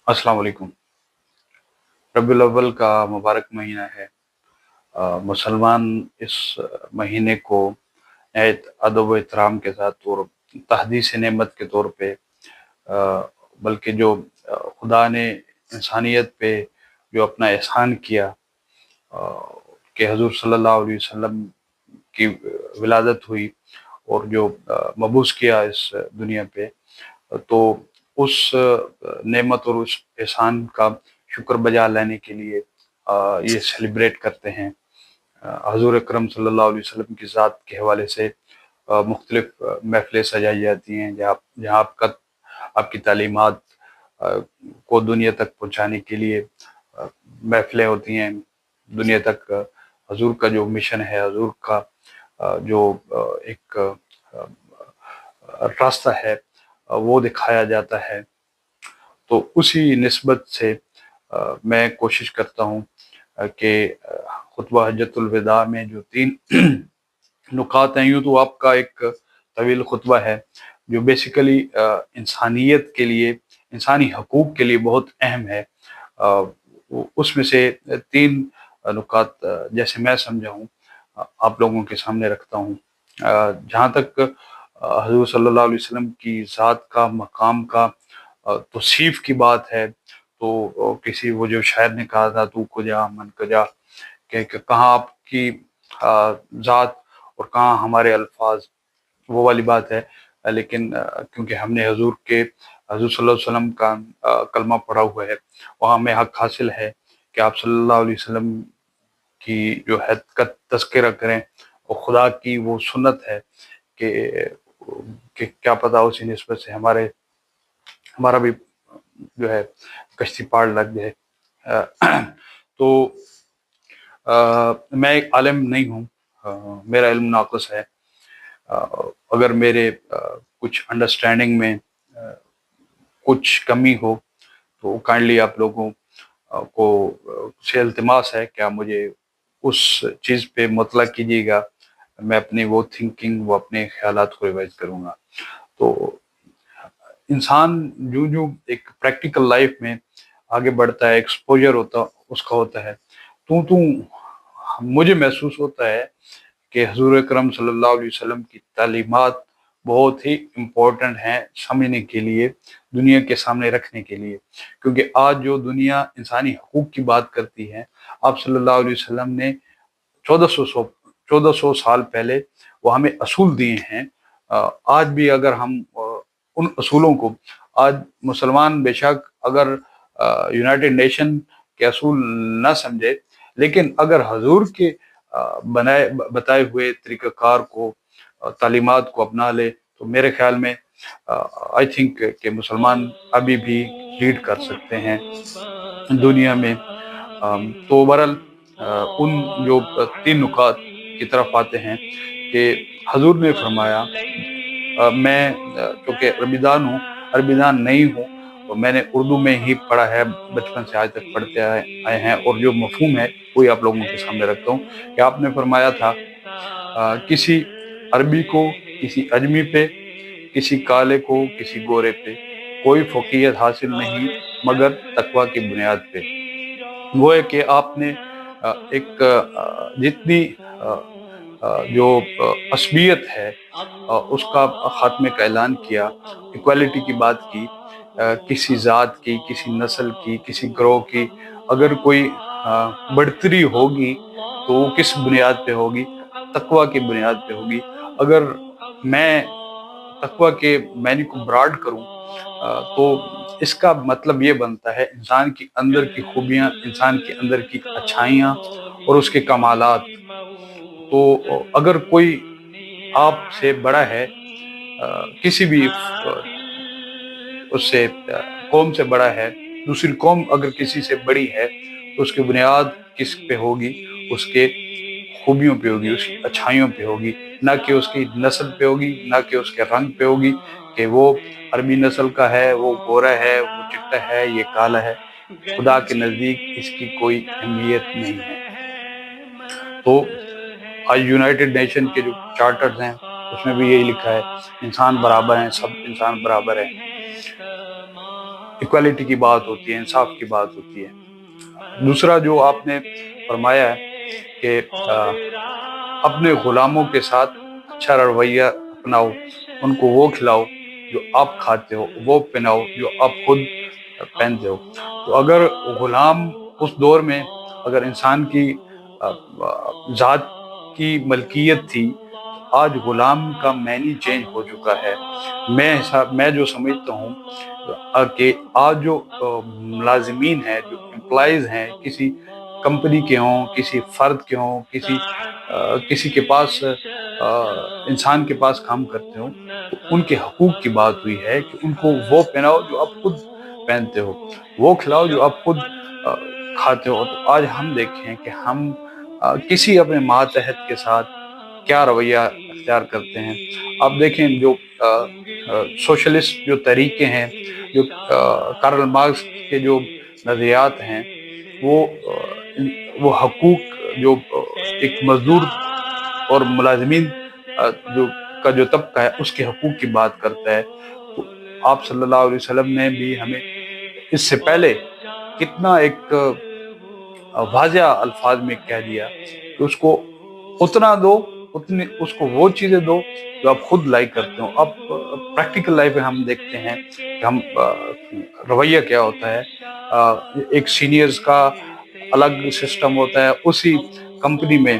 अस्सलाम वालेकुम। रबीउल अव्वल का मुबारक महीना है। मुसलमान इस महीने को नहायत अदब व एहतराम के साथ और तहदीस नेमत के तौर पे बल्कि जो खुदा ने इंसानियत पे जो अपना एहसान किया अ, कि हजूर सल्लल्लाहु अलैहि वसल्लम की विलादत हुई और जो मबूस किया इस दुनिया पे, तो उस नेमत और उस एहसान का शुक्र बजा लाने के लिए ये सेलिब्रेट करते हैं। हजूर अकरम सल्लल्लाहु अलैहि वसल्लम की ज़ात के हवाले से मुख्तलिफ महफ़िलें सजाई जाती हैं, जहाँ जहाँ आपकी तालीमात को दुनिया तक पहुँचाने के लिए महफ़िलें होती हैं। दुनिया तक हजूर का जो मिशन है, हजूर का जो एक रास्ता है, वो दिखाया जाता है। तो उसी निस्बत से मैं कोशिश करता हूँ कि खुतबा हज्जतुल विदा में जो 3 नुकात हैं, यूँ तो आपका एक तवील खुतबा है जो बेसिकली इंसानियत के लिए, इंसानी हकूक़ के लिए बहुत अहम है। उसमें से 3 नुकात जैसे मैं समझा हूँ आप लोगों के सामने रखता हूँ। जहाँ तक हज़ूर सल्लल्लाहु अलैहि वसल्लम की ज़ात का, मकाम का तौसीफ़ की बात है, तो किसी वो जो शायर ने कहा था, तू कुजा मन कुजा, कि कहाँ आपकी ज़ात और कहाँ हमारे अल्फाज, वो वाली बात है। लेकिन क्योंकि हमने हजूर सल्लल्लाहु अलैहि वसल्लम का कलमा पढ़ा हुआ है, वहाँ हमें हक हासिल है कि आप सल्लल्लाहु अलैहि वसल्लम की जो हैत का तज़किरा करें, और खुदा की वो सुन्नत है कि क्या पता उसी निस्बत से हमारा भी जो है कश्ती पार लग जाए। तो मैं एक आलिम नहीं हूँ, मेरा इल्म नाक़िस है। अगर मेरे कुछ अंडरस्टैंडिंग में कुछ कमी हो तो काइंडली आप लोगों को से इल्तिमास है कि आप मुझे उस चीज़ पे मुतला कीजिएगा। मैं अपनी वो थिंकिंग, वो अपने ख़यालात को रिवाइज़ करूँगा। तो इंसान जो एक प्रैक्टिकल लाइफ में आगे बढ़ता है, एक्सपोज़र उसका होता है, तो मुझे महसूस होता है कि हज़ूर अकरम सल्लल्लाहु अलैहि वसल्लम की तालीमात बहुत ही इम्पोर्टेंट हैं समझने के लिए, दुनिया के सामने रखने के लिए। क्योंकि आज जो दुनिया इंसानी हकूक़ की बात करती है, आप सल्लल्लाहु अलैहि वसल्लम ने 1400 साल पहले वो हमें असूल दिए हैं। आज भी अगर हम उन असूलों को, आज मुसलमान बेशक अगर यूनाइटेड नेशन के असूल ना समझे, लेकिन अगर हजूर के बताए हुए तरीक़ाकार को, तालीमात को अपना ले, तो मेरे ख्याल में आई थिंक कि मुसलमान अभी भी लीड कर सकते हैं दुनिया में। तो बहरहाल उन जो 3 नुकात की तरफ आते हैं कि हजूर ने फरमाया, मैं चूँकि अरबीदान नहीं हूँ, तो मैंने उर्दू में ही पढ़ा है, बचपन से आज तक पढ़ते आए हैं, और जो मफ़हूम है वही आप लोगों के सामने रखता हूँ कि आपने फरमाया था, किसी अरबी को किसी अजमी पे, किसी काले को किसी गोरे पे कोई फ़ौक़ियत हासिल नहीं मगर तक़वा की बुनियाद पे। वो है कि आपने एक जितनी जो असबियत है उसका ख़ात्मे का ऐलान किया, इक्वालिटी की बात की, किसी ज़ात की, किसी नस्ल की, किसी ग्रोह की अगर कोई बढ़तरी होगी तो वो किस बुनियाद पे होगी? तक़वा की बुनियाद पे होगी। अगर मैं तक़वा के मायने को ब्रॉड करूँ, तो इसका मतलब ये बनता है इंसान की अंदर की खूबियाँ, इंसान के अंदर की अच्छाइयाँ और उसके कमालात। तो अगर कोई आपसे बड़ा है, किसी भी उससे कौम से बड़ा है, दूसरी कौम अगर किसी से बड़ी है, तो उसकी बुनियाद किस पे होगी? उसके खूबियों पे होगी, उसकी अच्छाइयों पे होगी, ना कि उसकी नस्ल पे होगी, ना कि उसके रंग पे होगी कि वो अरबी नस्ल का है, वो गोरा है, वो चिट्टा है, ये काला है। खुदा के नज़दीक इसकी कोई अहमियत नहीं है। तो आज यूनाइटेड नेशन के जो चार्टर्स हैं, उसमें भी यही लिखा है, इंसान बराबर हैं, सब इंसान बराबर हैं। इक्वालिटी की बात होती है, इंसाफ की बात होती है। दूसरा जो आपने फरमाया है कि अपने गुलामों के साथ अच्छा रवैया अपनाओ, उनको वो खिलाओ जो आप खाते हो, वो पहनाओ जो आप खुद पहनते हो। तो अगर गुलाम उस दौर में अगर इंसान की ज़ात की मलकियत थी, तो आज गुलाम का मैनी चेंज हो चुका है। मैं जो समझता हूँ कि आज जो मुलाजिमीन हैं, जो एम्प्लॉइज़ हैं, किसी कंपनी के हों, किसी फर्द के हों, किसी के पास इंसान के पास काम करते हो, तो उनके हकूक़ की बात हुई है कि उनको वो पहनाओ जो आप खुद पहनते हो, वो खिलाओ जो आप खुद अ, खाते हो। तो आज हम देखें कि हम किसी अपने मातहत के साथ क्या रवैया अख्तियार करते हैं। आप देखें जो सोशलिस्ट जो तरीके हैं, जो कार्ल मार्क्स के जो नज़रियात हैं, वो हकूक़ जो एक मज़दूर और मुलाज़िमीन जो जो तबका है उसके हकूक़ की बात करता है। तो आप सल्लल्लाहु अलैहि वसल्लम ने भी हमें इससे पहले कितना एक वाज़िह अल्फाज में कह दिया कि उसको उतना दो, उतनी उसको वो चीज़ें दो जो आप खुद लाइक करते हो। अब प्रैक्टिकल लाइफ में हम देखते हैं कि हम रवैया क्या होता है। एक सीनियर्स का अलग सिस्टम होता है, उसी कंपनी में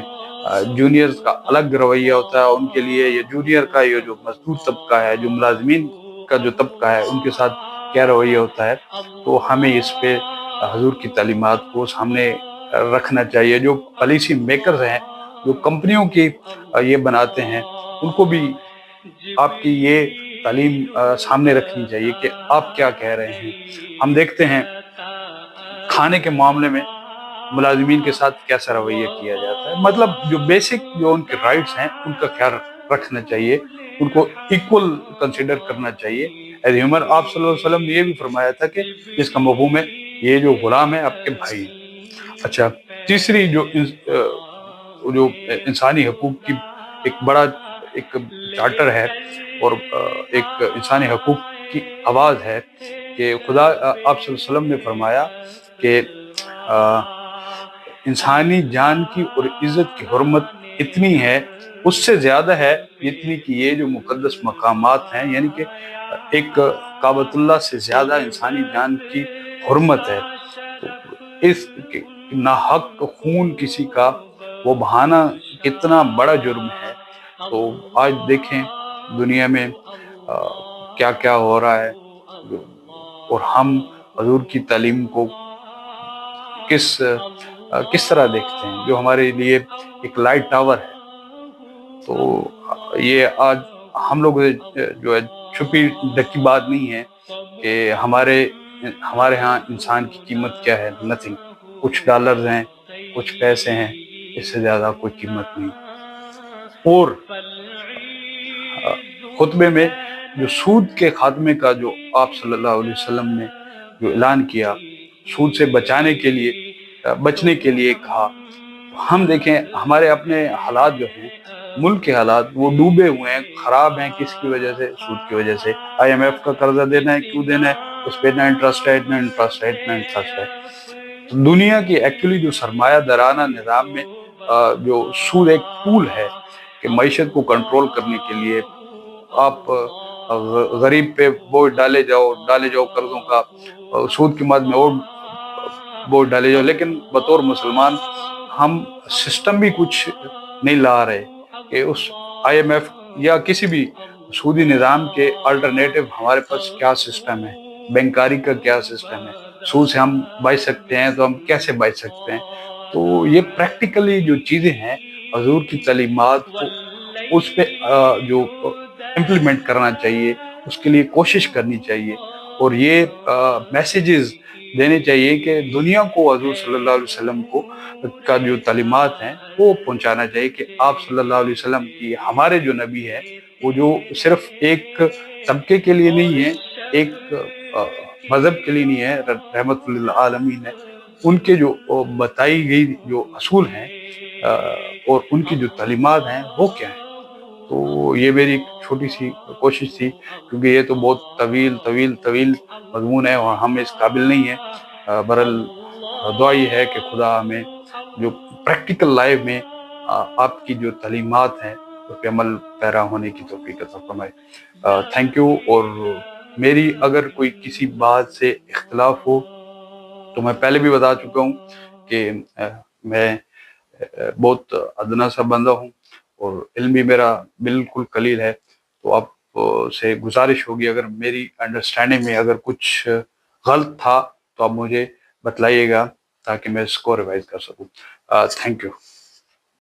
जूनियर्स का अलग रवैया होता है उनके लिए। ये जूनियर का ये जो मजदूर तबका है, जो मुलाजमीन का जो तबका है, उनके साथ क्या रवैया होता है। तो हमें इस पे हजूर की तालीमात को सामने रखना चाहिए। जो पॉलिसी मेकर्स हैं, जो कंपनियों की ये बनाते हैं, उनको भी आपकी ये तालीम सामने रखनी चाहिए कि आप क्या कह रहे हैं। हम देखते हैं खाने के मामले में मुलाजिमीन के साथ कैसा रवैया किया जाता है। मतलब जो बेसिक जो उनके राइट्स हैं उनका ख्याल रखना चाहिए, उनको इक्वल कंसिडर करना चाहिए एज ह्यूमन। आप सल्लल्लाहु अलैहि वसल्लम ने ये भी फरमाया था कि जिसका मफहूम है ये जो गुलाम है आपके भाई हैं। अच्छा, तीसरी जो इंसानी हकूक़ की एक बड़ा एक चार्टर है और एक इंसानी हकूक़ की आवाज़ है कि खुदा आप सल्लल्लाहु अलैहि वसल्लम ने फरमाया कि इंसानी जान की और इज़्ज़त की हुर्मत इतनी है, उससे ज़्यादा है जितनी कि ये जो मुक़द्दस मकामात हैं, यानी कि एक काबतुल्लाह से ज़्यादा इंसानी जान की हुर्मत है। तो इस नाहक खून किसी का वो बहाना कितना बड़ा जुर्म है। तो आज देखें दुनिया में क्या क्या हो रहा है, और हम हजूर की तालीम को किस तरह देखते हैं, जो हमारे लिए एक लाइट टावर है। तो ये आज हम लोग जो है छुपी ढकी बात नहीं है कि हमारे हमारे यहाँ इंसान की कीमत क्या है, नथिंग। कुछ डॉलर्स हैं, कुछ पैसे हैं, इससे ज़्यादा कोई कीमत नहीं। और खुतबे में जो सूद के खात्मे का जो आप सल्लल्लाहु अलैहि वसल्लम ने जो ऐलान किया, सूद से बचने के लिए कहा। हम देखें हमारे अपने हालात जो हैं, मुल्क के हालात, वो डूबे हुए हैं, ख़राब हैं। किसकी वजह से? सूद की वजह से। IMF का कर्जा देना है, क्यों देना है? उस पर इतना इंटरेस्ट है, इतना इंटरेस्ट है, इतना इंटरेस्ट है। तो दुनिया की एक्चुअली जो सरमाया दराना निज़ाम में जो सूद एक टूल है कि मईशत को कंट्रोल करने के लिए आप गरीब पे बोझ डाले जाओ कर्जों का, सूद की मद में और बोझ डाले जाओ। लेकिन बतौर मुसलमान हम सिस्टम भी कुछ नहीं ला रहे कि उस IMF या किसी भी सूदी निज़ाम के अल्टरनेटिव हमारे पास क्या सिस्टम है, बैंकारी का क्या सिस्टम है। सूद से हम बच सकते हैं तो हम कैसे बच सकते हैं। तो ये प्रैक्टिकली जो चीज़ें हैं हजूर की तालीमात को उस पे जो इम्प्लीमेंट करना चाहिए, उसके लिए कोशिश करनी चाहिए। और ये मैसेजेस देने चाहिए कि दुनिया को हजूर सल्लल्लाहु अलैहि वसल्लम को का जो तालीमात हैं वो पहुंचाना चाहिए कि आप सल्लल्लाहु अलैहि वसल्लम की, हमारे जो नबी है, वो जो सिर्फ एक तबके के लिए नहीं है, एक मजहब के लिए नहीं है, रहमतुल लिल आलमीन है। उनके जो बताई गई जो असूल हैं और उनकी जो तालीमात हैं वो क्या है। تو یہ میری ایک چھوٹی سی کوشش تھی، کیونکہ یہ تو بہت طویل طویل طویل مضمون ہے اور ہم اس قابل نہیں ہیں۔ برحال دعا یہ ہے کہ خدا ہمیں جو پریکٹیکل لائف میں آپ کی جو تعلیمات ہیں اس پہ عمل پیرا ہونے کی توفیق عطا فرمائے۔ Thank you. اور میری اگر کوئی کسی بات سے اختلاف ہو تو میں پہلے بھی بتا چکا ہوں کہ میں بہت ادنا سا بندہ ہوں اور علم بھی میرا بالکل قلیل ہے، تو آپ سے گزارش ہوگی اگر میری انڈرسٹینڈنگ میں اگر کچھ غلط تھا تو آپ مجھے بتلائیے گا تاکہ میں اس کو ریوائز کر سکوں۔ Thank you.